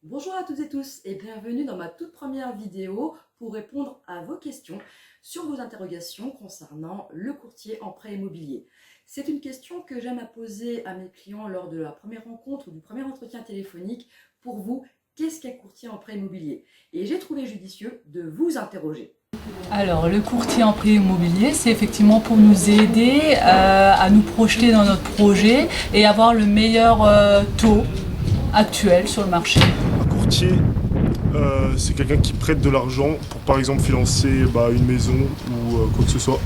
Bonjour à toutes et tous et bienvenue dans ma toute première vidéo pour répondre à vos questions sur vos interrogations concernant le courtier en prêt immobilier. C'est une question que j'aime à poser à mes clients lors de la première rencontre ou du premier entretien téléphonique. Pour vous, qu'est-ce qu'un courtier en prêt immobilier? Et j'ai trouvé judicieux de vous interroger. Alors, le courtier en prêt immobilier, c'est effectivement pour nous aider à nous projeter dans notre projet et avoir le meilleur taux actuel sur le marché. Un courtier, c'est quelqu'un qui prête de l'argent pour par exemple financer une maison ou quoi que ce soit.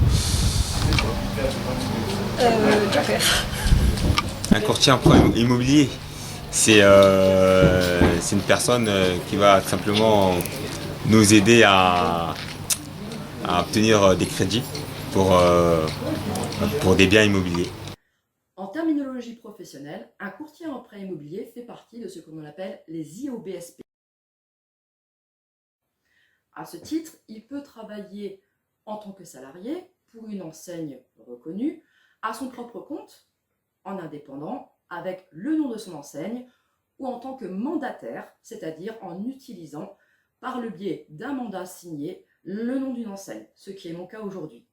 Un courtier en prêt immobilier, c'est une personne qui va tout simplement nous aider à obtenir des crédits pour des biens immobiliers. En terminologie professionnelle, un courtier en prêt immobilier fait partie de ce que l'on appelle les IOBSP. À ce titre, il peut travailler en tant que salarié pour une enseigne reconnue, à son propre compte, en indépendant, avec le nom de son enseigne, ou en tant que mandataire, c'est-à-dire en utilisant, par le biais d'un mandat signé, le nom d'une enseigne, ce qui est mon cas aujourd'hui.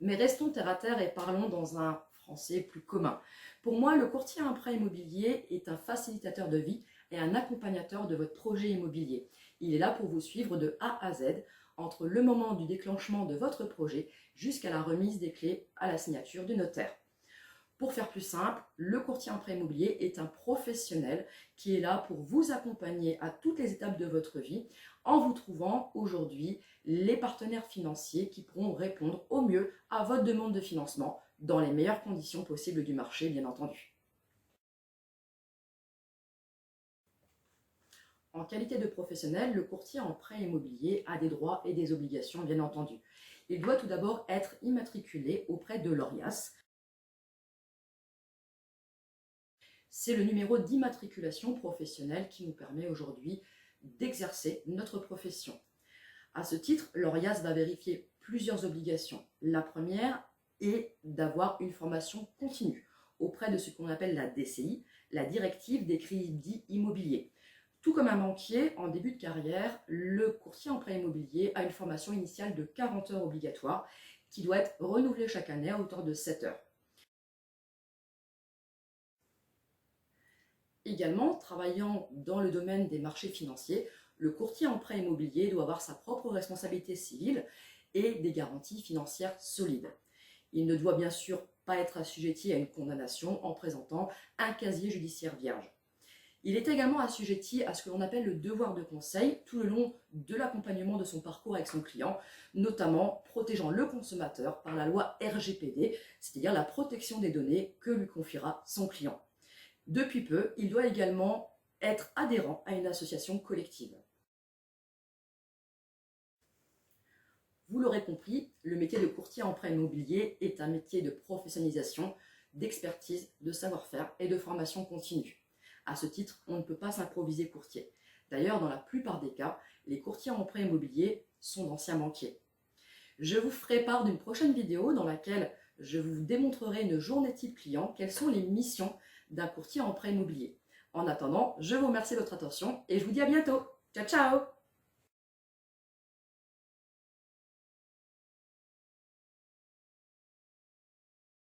Mais restons terre à terre et parlons dans un français plus commun. Pour moi, le courtier en prêt immobilier est un facilitateur de vie et un accompagnateur de votre projet immobilier. Il est là pour vous suivre de A à Z, entre le moment du déclenchement de votre projet jusqu'à la remise des clés à la signature du notaire. Pour faire plus simple, le courtier en prêt immobilier est un professionnel qui est là pour vous accompagner à toutes les étapes de votre vie en vous trouvant aujourd'hui les partenaires financiers qui pourront répondre au mieux à votre demande de financement dans les meilleures conditions possibles du marché, bien entendu. En qualité de professionnel, le courtier en prêt immobilier a des droits et des obligations, bien entendu. Il doit tout d'abord être immatriculé auprès de l'ORIAS. C'est le numéro d'immatriculation professionnelle qui nous permet aujourd'hui d'exercer notre profession. À ce titre, l'ORIAS va vérifier plusieurs obligations. La première est d'avoir une formation continue auprès de ce qu'on appelle la DCI, la Directive des crédits immobiliers. Tout comme un banquier, en début de carrière, le courtier en prêt immobilier a une formation initiale de 40 heures obligatoire qui doit être renouvelée chaque année à hauteur de 7 heures. Également, travaillant dans le domaine des marchés financiers, le courtier en prêt immobilier doit avoir sa propre responsabilité civile et des garanties financières solides. Il ne doit bien sûr pas être assujetti à une condamnation en présentant un casier judiciaire vierge. Il est également assujetti à ce que l'on appelle le devoir de conseil tout le long de l'accompagnement de son parcours avec son client, notamment protégeant le consommateur par la loi RGPD, c'est-à-dire la protection des données que lui confiera son client. Depuis peu, il doit également être adhérent à une association collective. Vous l'aurez compris, le métier de courtier en prêt immobilier est un métier de professionnalisation, d'expertise, de savoir-faire et de formation continue. À ce titre, on ne peut pas s'improviser courtier. D'ailleurs, dans la plupart des cas, les courtiers en prêt immobilier sont d'anciens banquiers. Je vous ferai part d'une prochaine vidéo dans laquelle je vous démontrerai une journée type client, quelles sont les missions d'un courtier en prêt immobilier. En attendant, je vous remercie de votre attention et je vous dis à bientôt. Ciao, ciao!